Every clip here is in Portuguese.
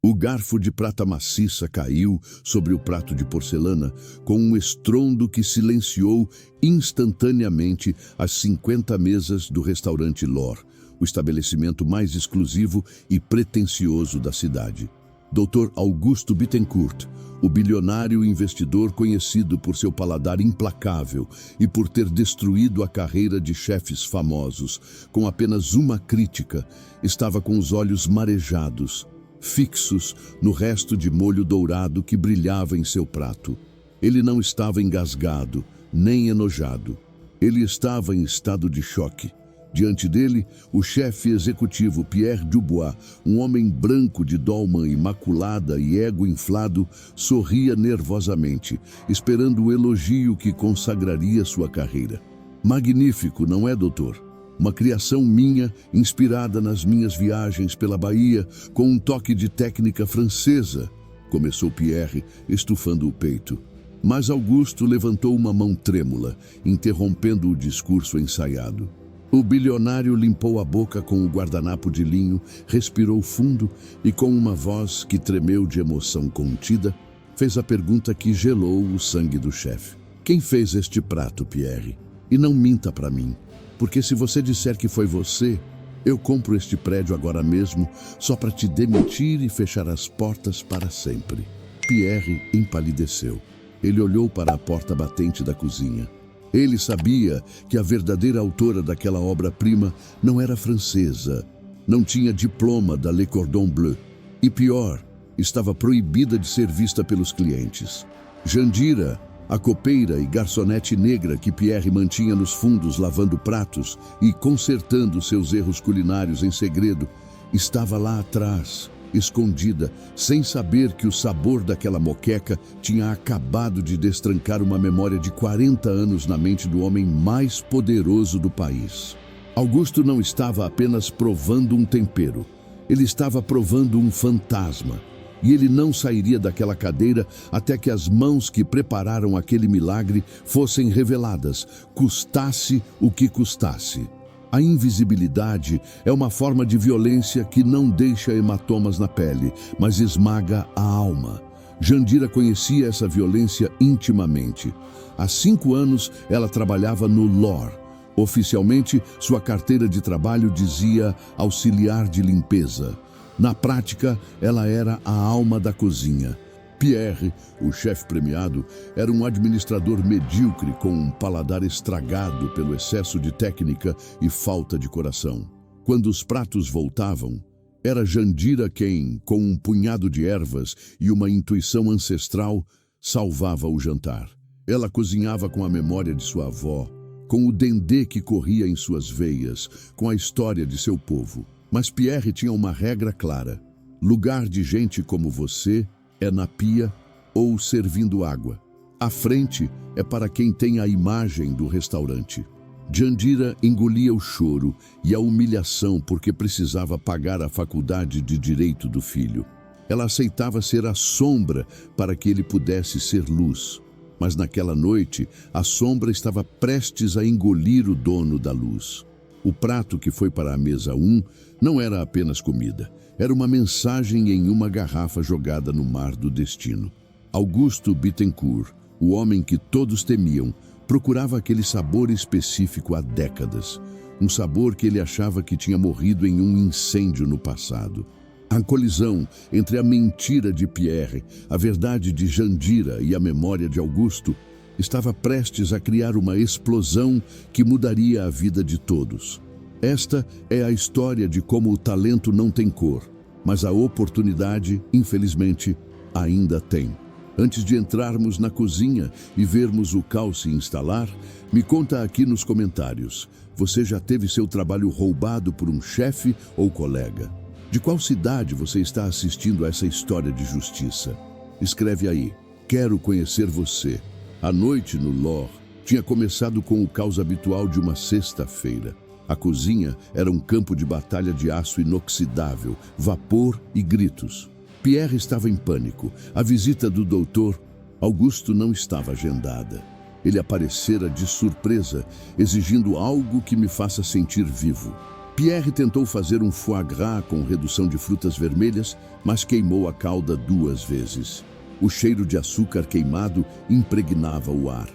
O garfo de prata maciça caiu sobre o prato de porcelana com um estrondo que silenciou instantaneamente as 50 mesas do restaurante L'Or, o estabelecimento mais exclusivo e pretensioso da cidade. Dr. Augusto Bittencourt, o bilionário investidor conhecido por seu paladar implacável e por ter destruído a carreira de chefes famosos com apenas uma crítica, estava com os olhos marejados, fixos no resto de molho dourado que brilhava em seu prato. Ele não estava engasgado, nem enojado. Ele estava em estado de choque. Diante dele, o chefe executivo Pierre Dubois, um homem branco de dolma imaculada e ego inflado, sorria nervosamente, esperando o elogio que consagraria sua carreira. Magnífico, não é, doutor? Uma criação minha, inspirada nas minhas viagens pela Bahia, com um toque de técnica francesa, começou Pierre, estufando o peito. Mas Augusto levantou uma mão trêmula, interrompendo o discurso ensaiado. O bilionário limpou a boca com o guardanapo de linho, respirou fundo e, com uma voz que tremeu de emoção contida, fez a pergunta que gelou o sangue do chefe. Quem fez este prato, Pierre? E não minta para mim. Porque se você disser que foi você, eu compro este prédio agora mesmo só para te demitir e fechar as portas para sempre. Pierre empalideceu. Ele olhou para a porta batente da cozinha. Ele sabia que a verdadeira autora daquela obra-prima não era francesa, não tinha diploma da Le Cordon Bleu e, pior, estava proibida de ser vista pelos clientes. Jandira, a copeira e garçonete negra que Pierre mantinha nos fundos lavando pratos e consertando seus erros culinários em segredo, estava lá atrás, escondida, sem saber que o sabor daquela moqueca tinha acabado de destrancar uma memória de 40 anos na mente do homem mais poderoso do país. Augusto não estava apenas provando um tempero, ele estava provando um fantasma. E ele não sairia daquela cadeira até que as mãos que prepararam aquele milagre fossem reveladas, custasse o que custasse. A invisibilidade é uma forma de violência que não deixa hematomas na pele, mas esmaga a alma. Jandira conhecia essa violência intimamente. Há 5 anos, ela trabalhava no L'Or. Oficialmente, sua carteira de trabalho dizia auxiliar de limpeza. Na prática, ela era a alma da cozinha. Pierre, o chefe premiado, era um administrador medíocre com um paladar estragado pelo excesso de técnica e falta de coração. Quando os pratos voltavam, era Jandira quem, com um punhado de ervas e uma intuição ancestral, salvava o jantar. Ela cozinhava com a memória de sua avó, com o dendê que corria em suas veias, com a história de seu povo. Mas Pierre tinha uma regra clara. Lugar de gente como você é na pia ou servindo água. A frente é para quem tem a imagem do restaurante. Jandira engolia o choro e a humilhação porque precisava pagar a faculdade de direito do filho. Ela aceitava ser a sombra para que ele pudesse ser luz. Mas naquela noite, a sombra estava prestes a engolir o dono da luz. O prato que foi para a mesa 1 não era apenas comida, era uma mensagem em uma garrafa jogada no mar do destino. Augusto Bittencourt, o homem que todos temiam, procurava aquele sabor específico há décadas. Um sabor que ele achava que tinha morrido em um incêndio no passado. A colisão entre a mentira de Pierre, a verdade de Jandira e a memória de Augusto estava prestes a criar uma explosão que mudaria a vida de todos. Esta é a história de como o talento não tem cor, mas a oportunidade, infelizmente, ainda tem. Antes de entrarmos na cozinha e vermos o caos se instalar, me conta aqui nos comentários. Você já teve seu trabalho roubado por um chefe ou colega? De qual cidade você está assistindo a essa história de justiça? Escreve aí. Quero conhecer você. A noite no L'Or tinha começado com o caos habitual de uma sexta-feira. A cozinha era um campo de batalha de aço inoxidável, vapor e gritos. Pierre estava em pânico. A visita do doutor Augusto não estava agendada. Ele aparecera de surpresa, exigindo algo que me faça sentir vivo. Pierre tentou fazer um foie gras com redução de frutas vermelhas, mas queimou a calda 2 vezes. O cheiro de açúcar queimado impregnava o ar.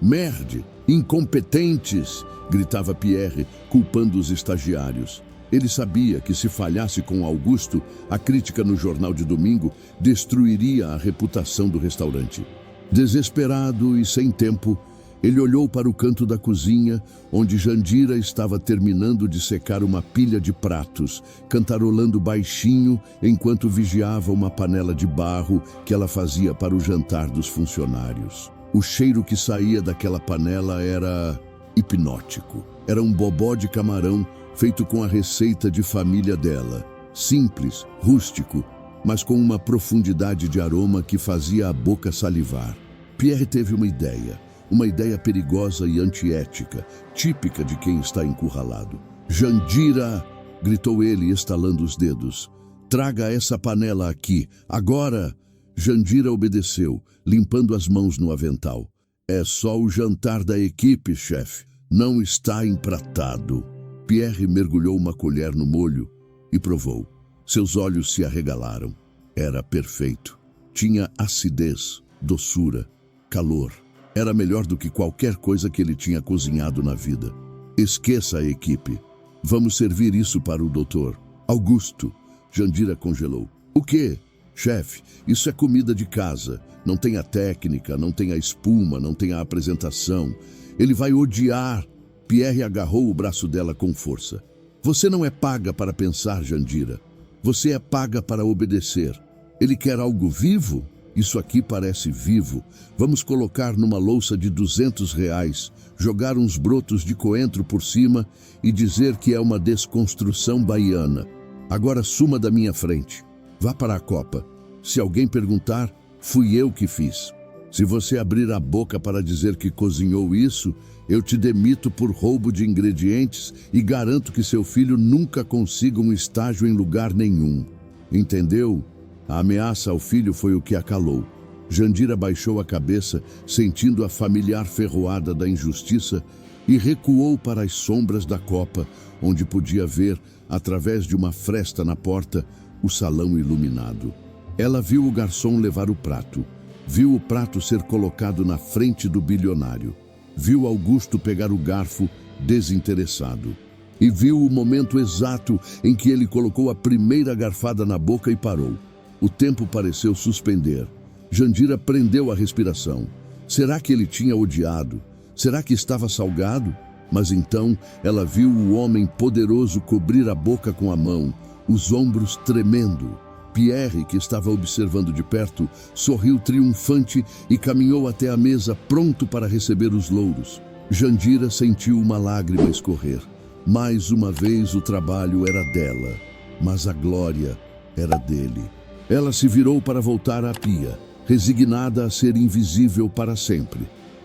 Merde! Incompetentes! Gritava Pierre, culpando os estagiários. Ele sabia que se falhasse com Augusto, a crítica no jornal de domingo destruiria a reputação do restaurante. Desesperado e sem tempo, ele olhou para o canto da cozinha, onde Jandira estava terminando de secar uma pilha de pratos, cantarolando baixinho enquanto vigiava uma panela de barro que ela fazia para o jantar dos funcionários. O cheiro que saía daquela panela era hipnótico. Era um bobó de camarão feito com a receita de família dela. Simples, rústico, mas com uma profundidade de aroma que fazia a boca salivar. Pierre teve uma ideia perigosa e antiética, típica de quem está encurralado. Jandira! Gritou ele, estalando os dedos. Traga essa panela aqui, agora! Jandira obedeceu, limpando as mãos no avental. É só o jantar da equipe, chefe. Não está empratado. Pierre mergulhou uma colher no molho e provou. Seus olhos se arregalaram. Era perfeito. Tinha acidez, doçura, calor. Era melhor do que qualquer coisa que ele tinha cozinhado na vida. Esqueça a equipe. Vamos servir isso para o doutor. Augusto. Jandira congelou. O quê? Chefe, isso é comida de casa. Não tem a técnica, não tem a espuma, não tem a apresentação. Ele vai odiar. Pierre agarrou o braço dela com força. Você não é paga para pensar, Jandira. Você é paga para obedecer. Ele quer algo vivo? Isso aqui parece vivo. Vamos colocar numa louça de R$ 200, jogar uns brotos de coentro por cima e dizer que é uma desconstrução baiana. Agora suma da minha frente. Vá para a copa. Se alguém perguntar, fui eu que fiz. Se você abrir a boca para dizer que cozinhou isso, eu te demito por roubo de ingredientes e garanto que seu filho nunca consiga um estágio em lugar nenhum. Entendeu? A ameaça ao filho foi o que a calou. Jandira baixou a cabeça, sentindo a familiar ferroada da injustiça, e recuou para as sombras da copa, onde podia ver, através de uma fresta na porta, o salão iluminado. Ela viu o garçom levar o prato. Viu o prato ser colocado na frente do bilionário. Viu Augusto pegar o garfo, desinteressado. E viu o momento exato em que ele colocou a primeira garfada na boca e parou. O tempo pareceu suspender. Jandira prendeu a respiração. Será que ele tinha odiado? Será que estava salgado? Mas então ela viu o homem poderoso cobrir a boca com a mão, os ombros tremendo. Pierre, que estava observando de perto, sorriu triunfante e caminhou até a mesa pronto para receber os louros. Jandira sentiu uma lágrima escorrer. Mais uma vez o trabalho era dela, mas a glória era dele. Ela se virou para voltar à pia, resignada a ser invisível para sempre.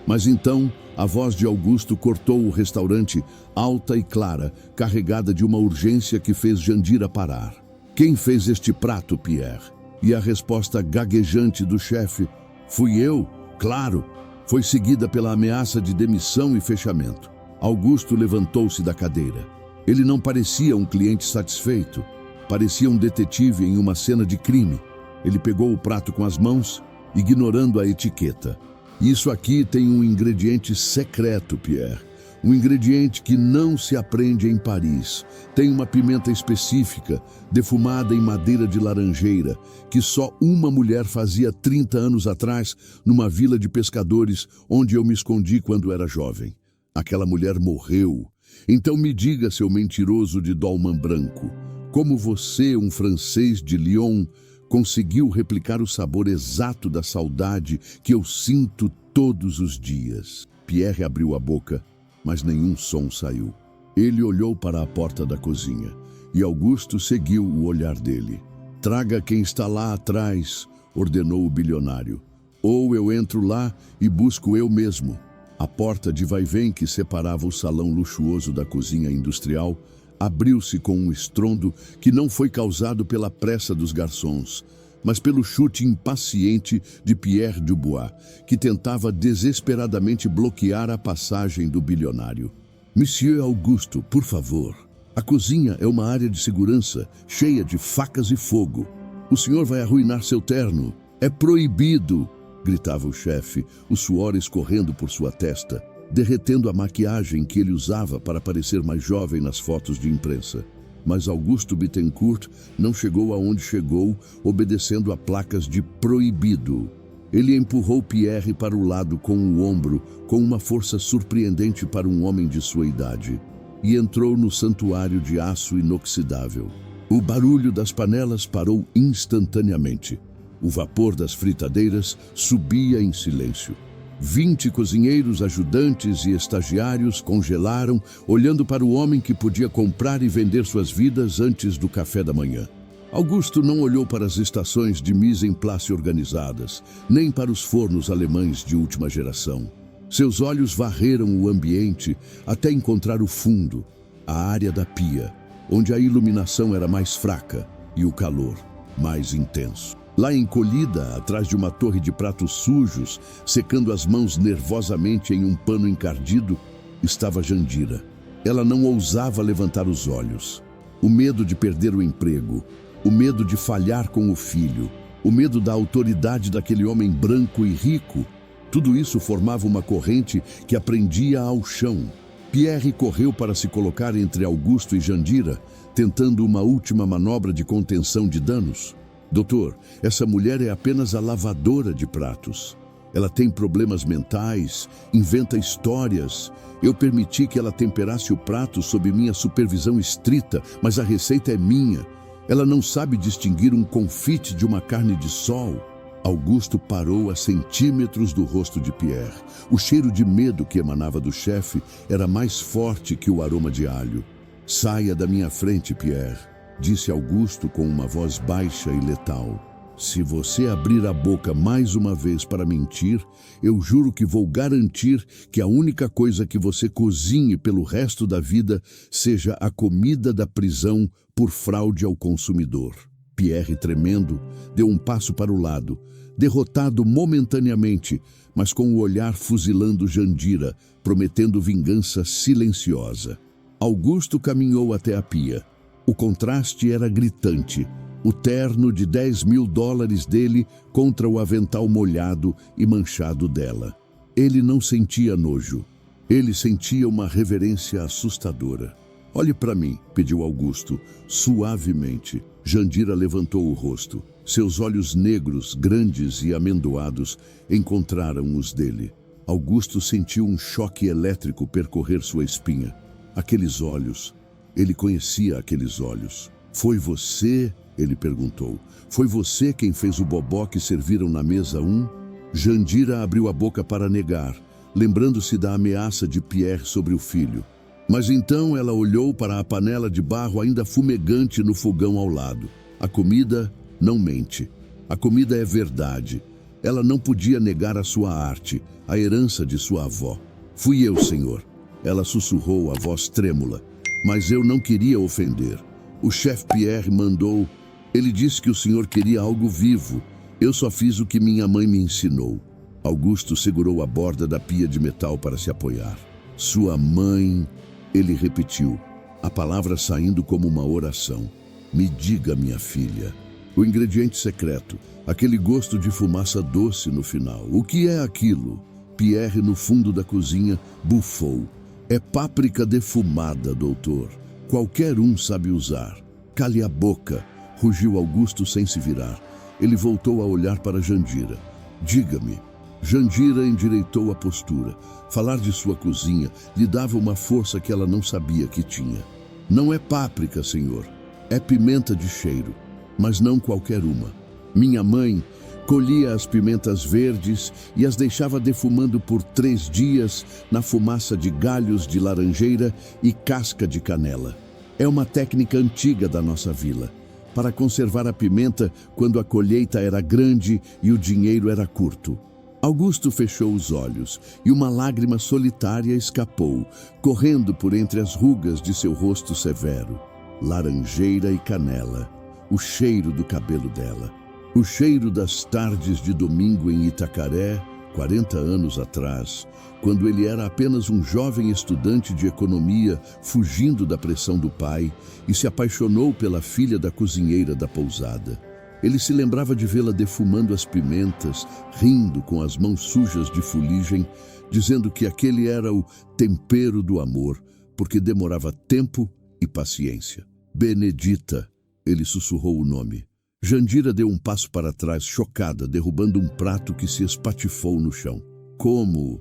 Mas então, a voz de Augusto cortou o restaurante, alta e clara, carregada de uma urgência que fez Jandira parar. Quem fez este prato, Pierre? E a resposta gaguejante do chefe: fui eu, claro. Foi seguida pela ameaça de demissão e fechamento. Augusto levantou-se da cadeira. Ele não parecia um cliente satisfeito. Parecia um detetive em uma cena de crime. Ele pegou o prato com as mãos, ignorando a etiqueta. Isso aqui tem um ingrediente secreto, Pierre. Um ingrediente que não se aprende em Paris. Tem uma pimenta específica, defumada em madeira de laranjeira, que só uma mulher fazia 30 anos atrás, numa vila de pescadores onde eu me escondi quando era jovem. Aquela mulher morreu. Então me diga, seu mentiroso de dolman branco, como você, um francês de Lyon, conseguiu replicar o sabor exato da saudade que eu sinto todos os dias? Pierre abriu a boca, mas nenhum som saiu. Ele olhou para a porta da cozinha e Augusto seguiu o olhar dele. Traga quem está lá atrás, ordenou o bilionário. Ou eu entro lá e busco eu mesmo. A porta de vai-vem que separava o salão luxuoso da cozinha industrial abriu-se com um estrondo que não foi causado pela pressa dos garçons, mas pelo chute impaciente de Pierre Dubois, que tentava desesperadamente bloquear a passagem do bilionário. Monsieur Augusto, por favor. A cozinha é uma área de segurança, cheia de facas e fogo. O senhor vai arruinar seu terno. É proibido, gritava o chefe, o suor escorrendo por sua testa, derretendo a maquiagem que ele usava para parecer mais jovem nas fotos de imprensa. Mas Augusto Bittencourt não chegou aonde chegou, obedecendo a placas de proibido. Ele empurrou Pierre para o lado com o ombro, com uma força surpreendente para um homem de sua idade, e entrou no santuário de aço inoxidável. O barulho das panelas parou instantaneamente. O vapor das fritadeiras subia em silêncio. 20 cozinheiros, ajudantes e estagiários congelaram, olhando para o homem que podia comprar e vender suas vidas antes do café da manhã. Augusto não olhou para as estações de mise en place organizadas, nem para os fornos alemães de última geração. Seus olhos varreram o ambiente até encontrar o fundo, a área da pia, onde a iluminação era mais fraca e o calor mais intenso. Lá encolhida, atrás de uma torre de pratos sujos, secando as mãos nervosamente em um pano encardido, estava Jandira. Ela não ousava levantar os olhos. O medo de perder o emprego, o medo de falhar com o filho, o medo da autoridade daquele homem branco e rico, tudo isso formava uma corrente que a prendia ao chão. Pierre correu para se colocar entre Augusto e Jandira, tentando uma última manobra de contenção de danos. Doutor, essa mulher é apenas a lavadora de pratos. Ela tem problemas mentais, inventa histórias. Eu permiti que ela temperasse o prato sob minha supervisão estrita, mas a receita é minha. Ela não sabe distinguir um confite de uma carne de sol. Augusto parou a centímetros do rosto de Pierre. O cheiro de medo que emanava do chefe era mais forte que o aroma de alho. Saia da minha frente, Pierre, disse Augusto com uma voz baixa e letal. Se você abrir a boca mais uma vez para mentir, eu juro que vou garantir que a única coisa que você cozinhe pelo resto da vida seja a comida da prisão por fraude ao consumidor. Pierre, tremendo, deu um passo para o lado, derrotado momentaneamente, mas com o olhar fuzilando Jandira, prometendo vingança silenciosa. Augusto caminhou até a pia. O contraste era gritante. O terno de $10.000 dele contra o avental molhado e manchado dela. Ele não sentia nojo. Ele sentia uma reverência assustadora. Olhe para mim, pediu Augusto, suavemente. Jandira levantou o rosto. Seus olhos negros, grandes e amendoados, encontraram os dele. Augusto sentiu um choque elétrico percorrer sua espinha. Aqueles olhos. Ele conhecia aqueles olhos. Foi você? Ele perguntou. Foi você quem fez o bobó que serviram na mesa 1? Jandira abriu a boca para negar, lembrando-se da ameaça de Pierre sobre o filho. Mas então ela olhou para a panela de barro ainda fumegante no fogão ao lado. A comida não mente. A comida é verdade. Ela não podia negar a sua arte, a herança de sua avó. Fui eu, senhor. Ela sussurrou, a voz trêmula. Mas eu não queria ofender. O chefe Pierre mandou. Ele disse que o senhor queria algo vivo. Eu só fiz o que minha mãe me ensinou. Augusto segurou a borda da pia de metal para se apoiar. Sua mãe, ele repetiu, a palavra saindo como uma oração. Me diga, minha filha. O ingrediente secreto, aquele gosto de fumaça doce no final. O que é aquilo? Pierre, no fundo da cozinha, bufou. É páprica defumada, doutor. Qualquer um sabe usar. Cale a boca, rugiu Augusto sem se virar. Ele voltou a olhar para Jandira. Diga-me. Jandira endireitou a postura. Falar de sua cozinha lhe dava uma força que ela não sabia que tinha. Não é páprica, senhor. É pimenta de cheiro, mas não qualquer uma. Minha mãe colhia as pimentas verdes e as deixava defumando por 3 dias na fumaça de galhos de laranjeira e casca de canela. É uma técnica antiga da nossa vila, para conservar a pimenta quando a colheita era grande e o dinheiro era curto. Augusto fechou os olhos e uma lágrima solitária escapou, correndo por entre as rugas de seu rosto severo. Laranjeira e canela, o cheiro do cabelo dela. O cheiro das tardes de domingo em Itacaré, 40 anos atrás, quando ele era apenas um jovem estudante de economia, fugindo da pressão do pai, e se apaixonou pela filha da cozinheira da pousada. Ele se lembrava de vê-la defumando as pimentas, rindo com as mãos sujas de fuligem, dizendo que aquele era o tempero do amor, porque demorava tempo e paciência. Benedita, ele sussurrou o nome. Jandira deu um passo para trás, chocada, derrubando um prato que se espatifou no chão. Como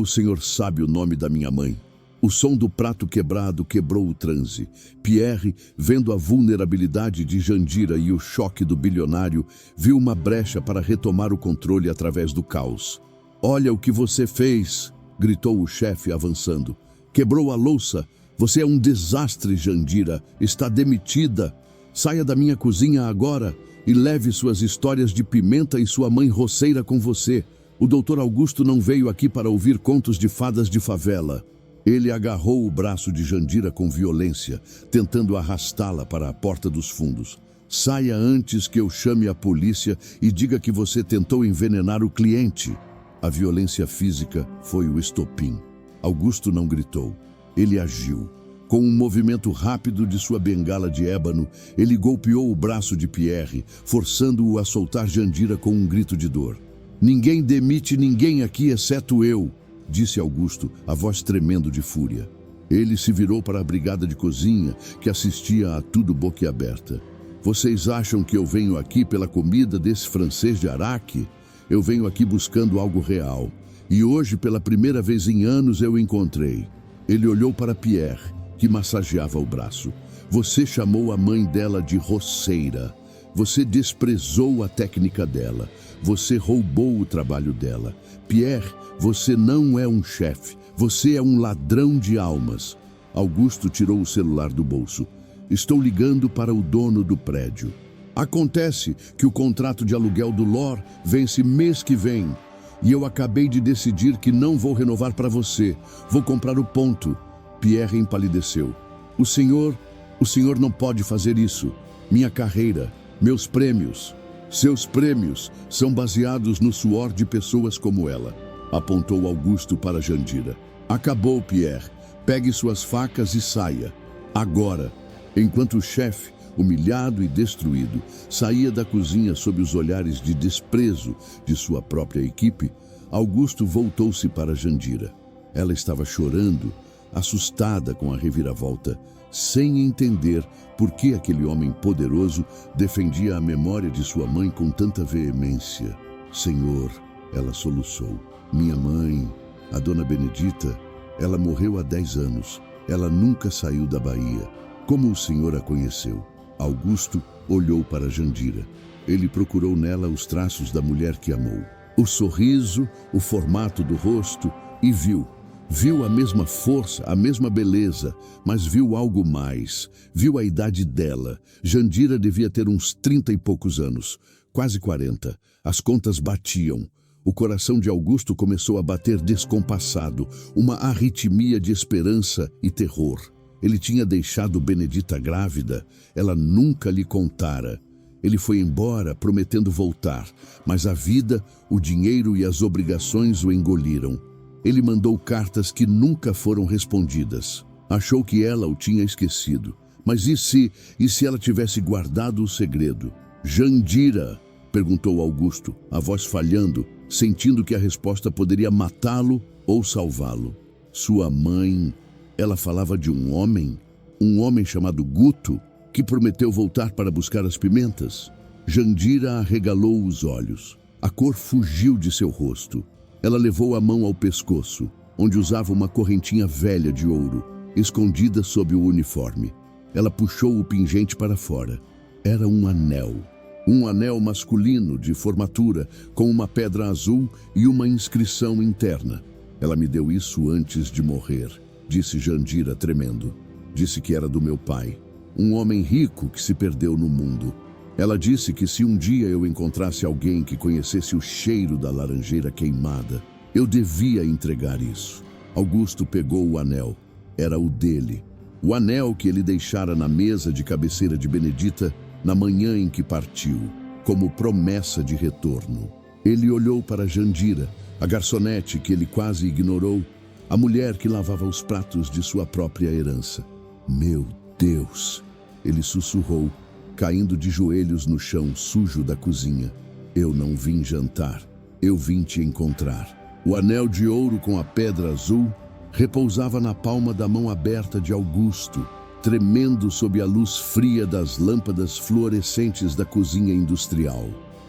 o senhor sabe o nome da minha mãe? O som do prato quebrado quebrou o transe. Pierre, vendo a vulnerabilidade de Jandira e o choque do bilionário, viu uma brecha para retomar o controle através do caos. "Olha o que você fez!" gritou o chefe, avançando. "Quebrou a louça! Você é um desastre, Jandira! Está demitida! Saia da minha cozinha agora e leve suas histórias de pimenta e sua mãe roceira com você. O Dr. Augusto não veio aqui para ouvir contos de fadas de favela." Ele agarrou o braço de Jandira com violência, tentando arrastá-la para a porta dos fundos. "Saia antes que eu chame a polícia e diga que você tentou envenenar o cliente." A violência física foi o estopim. Augusto não gritou. Ele agiu. Com um movimento rápido de sua bengala de ébano, ele golpeou o braço de Pierre, forçando-o a soltar Jandira com um grito de dor. "Ninguém demite ninguém aqui exceto eu", disse Augusto, a voz tremendo de fúria. Ele se virou para a brigada de cozinha, que assistia a tudo boquiaberta. "Vocês acham que eu venho aqui pela comida desse francês de Araque? Eu venho aqui buscando algo real. E hoje, pela primeira vez em anos, eu encontrei." Ele olhou para Pierre, que massageava o braço. "Você chamou a mãe dela de roceira. Você desprezou a técnica dela. Você roubou o trabalho dela. Pierre, você não é um chefe. Você é um ladrão de almas." Augusto tirou o celular do bolso. "Estou ligando para o dono do prédio. Acontece que o contrato de aluguel do LOR vence mês que vem. E eu acabei de decidir que não vou renovar para você. Vou comprar o ponto." Pierre empalideceu. O senhor não pode fazer isso. Minha carreira, meus prêmios. Seus prêmios são baseados no suor de pessoas como ela." Apontou Augusto para Jandira. "Acabou, Pierre. Pegue suas facas e saia. Agora." Enquanto o chefe, humilhado e destruído, saía da cozinha sob os olhares de desprezo de sua própria equipe, Augusto voltou-se para Jandira. Ela estava chorando, assustada com a reviravolta, sem entender por que aquele homem poderoso defendia a memória de sua mãe com tanta veemência. "Senhor", ela soluçou, "minha mãe, a dona Benedita, ela morreu há 10 anos. Ela nunca saiu da Bahia. Como o senhor a conheceu?" Augusto olhou para Jandira. Ele procurou nela os traços da mulher que amou. O sorriso, o formato do rosto, e viu a mesma força, a mesma beleza, mas viu algo mais. Viu a idade dela. Jandira devia ter uns 30 e poucos anos, quase 40. As contas batiam. O coração de Augusto começou a bater descompassado, uma arritmia de esperança e terror. Ele tinha deixado Benedita grávida, ela nunca lhe contara. Ele foi embora, prometendo voltar, mas a vida, o dinheiro e as obrigações o engoliram. Ele mandou cartas que nunca foram respondidas. Achou que ela o tinha esquecido. Mas e se ela tivesse guardado o segredo? "Jandira", perguntou Augusto, a voz falhando, sentindo que a resposta poderia matá-lo ou salvá-lo. Sua mãe, ela falava de um homem chamado Guto, que prometeu voltar para buscar as pimentas. Jandira arregalou os olhos. A cor fugiu de seu rosto. Ela levou a mão ao pescoço, onde usava uma correntinha velha de ouro, escondida sob o uniforme. Ela puxou o pingente para fora. Era um anel masculino de formatura, com uma pedra azul e uma inscrição interna. "Ela me deu isso antes de morrer", disse Jandira tremendo. "Disse que era do meu pai, um homem rico que se perdeu no mundo. Ela disse que se um dia eu encontrasse alguém que conhecesse o cheiro da laranjeira queimada, eu devia entregar isso." Augusto pegou o anel. Era o dele. O anel que ele deixara na mesa de cabeceira de Benedita na manhã em que partiu, como promessa de retorno. Ele olhou para Jandira, A garçonete que ele quase ignorou, a mulher que lavava os pratos de sua própria herança. Meu Deus! Ele sussurrou, caindo de joelhos no chão sujo da cozinha. Eu não vim jantar, eu vim te encontrar. O anel de ouro com a pedra azul repousava na palma da mão aberta de Augusto, tremendo sob a luz fria das lâmpadas fluorescentes da cozinha industrial.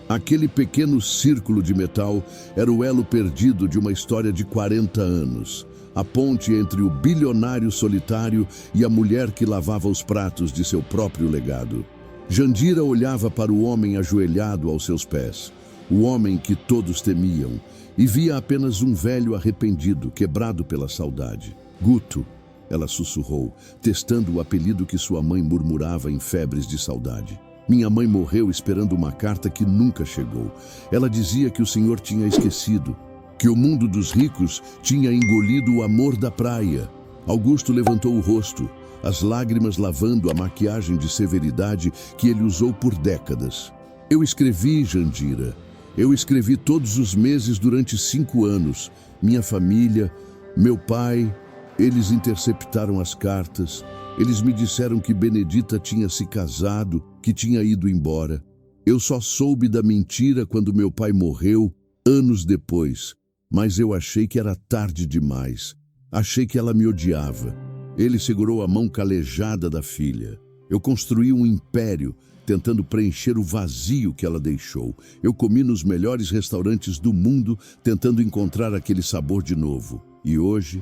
Aquele pequeno círculo de metal era o elo perdido de uma história de 40 anos. A ponte entre o bilionário solitário e a mulher que lavava os pratos de seu próprio legado. Jandira olhava para o homem ajoelhado aos seus pés, o homem que todos temiam, e via apenas um velho arrependido, quebrado pela saudade. Guto, ela sussurrou, testando o apelido que sua mãe murmurava em febres de saudade. Minha mãe morreu esperando uma carta que nunca chegou. Ela dizia que o senhor tinha esquecido, que o mundo dos ricos tinha engolido o amor da praia. Augusto levantou o rosto, as lágrimas lavando a maquiagem de severidade que ele usou por décadas. Eu escrevi, Jandira. Eu escrevi todos os meses durante 5 anos. Minha família, meu pai, eles interceptaram as cartas. Eles me disseram que Benedita tinha se casado, que tinha ido embora. Eu só soube da mentira quando meu pai morreu, anos depois. Mas eu achei que era tarde demais. Achei que ela me odiava. Ele segurou a mão calejada da filha. Eu construí um império, tentando preencher o vazio que ela deixou. Eu comi nos melhores restaurantes do mundo, tentando encontrar aquele sabor de novo. E hoje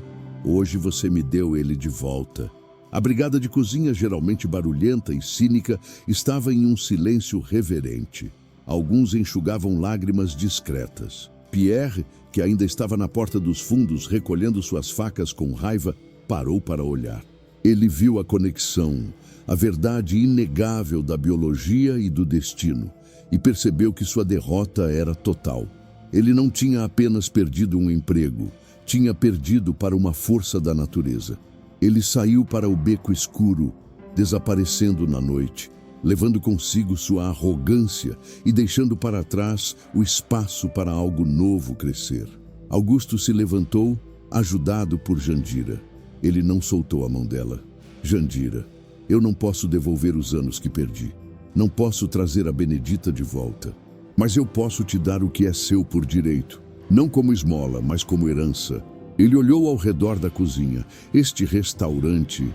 você me deu ele de volta. A brigada de cozinha, geralmente barulhenta e cínica, estava em um silêncio reverente. Alguns enxugavam lágrimas discretas. Pierre, que ainda estava na porta dos fundos recolhendo suas facas com raiva, parou para olhar. Ele viu a conexão, a verdade inegável da biologia e do destino, e percebeu que sua derrota era total. Ele não tinha apenas perdido um emprego, tinha perdido para uma força da natureza. Ele saiu para o beco escuro, desaparecendo na noite, levando consigo sua arrogância e deixando para trás o espaço para algo novo crescer. Augusto se levantou, ajudado por Jandira. Ele não soltou a mão dela. Jandira, eu não posso devolver os anos que perdi. Não posso trazer a Benedita de volta. Mas eu posso te dar o que é seu por direito. Não como esmola, mas como herança. Ele olhou ao redor da cozinha. Este restaurante,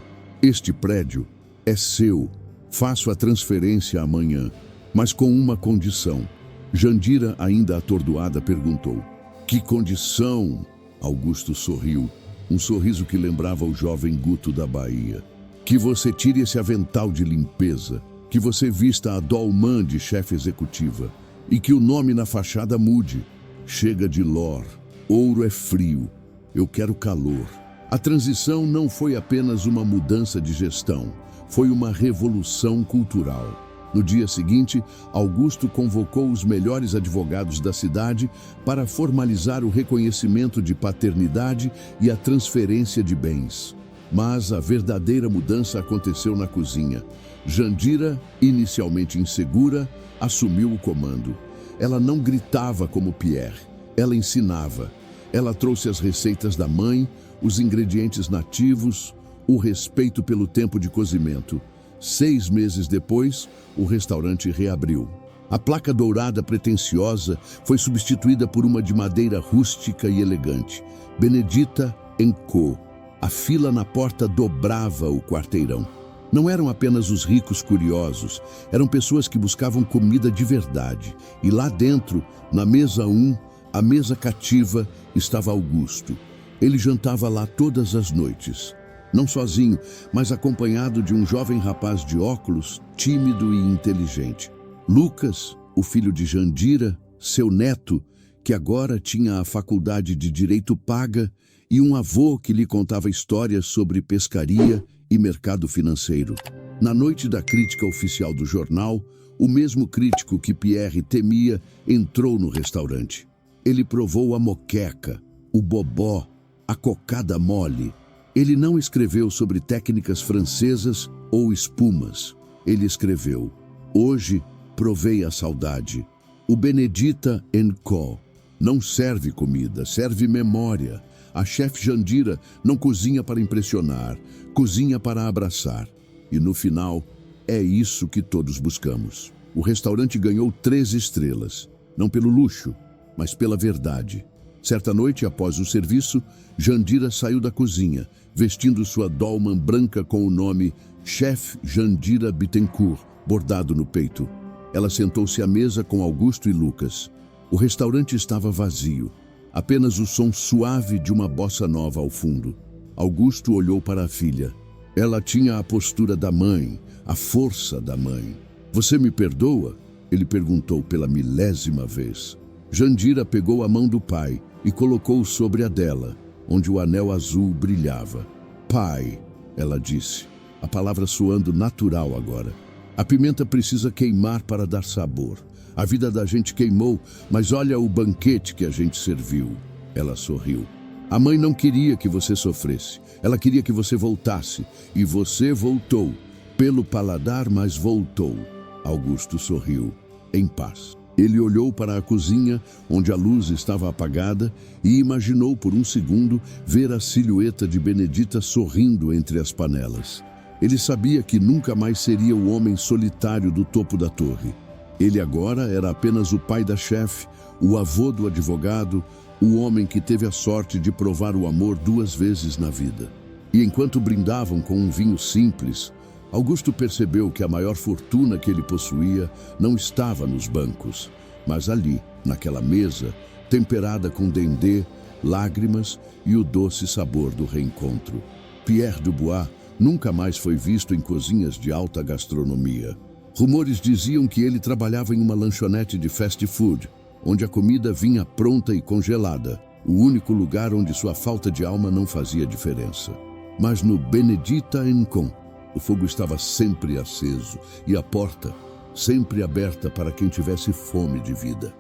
este prédio, é seu. Faço a transferência amanhã, mas com uma condição. Jandira, ainda atordoada, perguntou. Que condição? Augusto sorriu, um sorriso que lembrava o jovem Guto da Bahia. Que você tire esse avental de limpeza, que você vista a dolman de chefe executiva e que o nome na fachada mude. Chega de lor, ouro é frio, eu quero calor. A transição não foi apenas uma mudança de gestão, foi uma revolução cultural. No dia seguinte, Augusto convocou os melhores advogados da cidade para formalizar o reconhecimento de paternidade e a transferência de bens. Mas a verdadeira mudança aconteceu na cozinha. Jandira, inicialmente insegura, assumiu o comando. Ela não gritava como Pierre, ela ensinava. Ela trouxe as receitas da mãe, os ingredientes nativos, o respeito pelo tempo de cozimento. 6 meses depois, o restaurante reabriu. A placa dourada pretensiosa foi substituída por uma de madeira rústica e elegante. Benedita Co. A fila na porta dobrava o quarteirão. Não eram apenas os ricos curiosos, eram pessoas que buscavam comida de verdade. E lá dentro, na mesa 1, a mesa cativa, estava Augusto. Ele jantava lá todas as noites. Não sozinho, mas acompanhado de um jovem rapaz de óculos, tímido e inteligente. Lucas, o filho de Jandira, seu neto, que agora tinha a faculdade de Direito paga, e um avô que lhe contava histórias sobre pescaria e mercado financeiro. Na noite da crítica oficial do jornal, o mesmo crítico que Pierre temia entrou no restaurante. Ele provou a moqueca, o bobó, a cocada mole. Ele não escreveu sobre técnicas francesas ou espumas. Ele escreveu: hoje provei a saudade. O Benedita Co. Não serve comida, serve memória. A chefe Jandira não cozinha para impressionar, cozinha para abraçar. E no final, é isso que todos buscamos. O restaurante ganhou 3 estrelas, não pelo luxo, mas pela verdade. Certa noite, após o serviço, Jandira saiu da cozinha, vestindo sua dolman branca com o nome Chef Jandira Bittencourt bordado no peito. Ela sentou-se à mesa com Augusto e Lucas. O restaurante estava vazio, apenas o som suave de uma bossa nova ao fundo. Augusto olhou para a filha. Ela tinha a postura da mãe, a força da mãe. "Você me perdoa?" ele perguntou pela 1000ª vez. Jandira pegou a mão do pai e colocou sobre a dela, onde o anel azul brilhava. "Pai", ela disse, a palavra soando natural agora. "A pimenta precisa queimar para dar sabor. A vida da gente queimou, mas olha o banquete que a gente serviu." Ela sorriu. "A mãe não queria que você sofresse. Ela queria que você voltasse. E você voltou. Pelo paladar, mas voltou." Augusto sorriu, em paz. Ele olhou para a cozinha, onde a luz estava apagada, e imaginou por um segundo ver a silhueta de Benedita sorrindo entre as panelas. Ele sabia que nunca mais seria o homem solitário do topo da torre. Ele agora era apenas o pai da chefe, o avô do advogado, o homem que teve a sorte de provar o amor 2 vezes na vida. E enquanto brindavam com um vinho simples, Augusto percebeu que a maior fortuna que ele possuía não estava nos bancos, mas ali, naquela mesa, temperada com dendê, lágrimas e o doce sabor do reencontro. Pierre Dubois nunca mais foi visto em cozinhas de alta gastronomia. Rumores diziam que ele trabalhava em uma lanchonete de fast food, onde a comida vinha pronta e congelada, o único lugar onde sua falta de alma não fazia diferença. Mas no Benedita & Co, o fogo estava sempre aceso e a porta sempre aberta para quem tivesse fome de vida.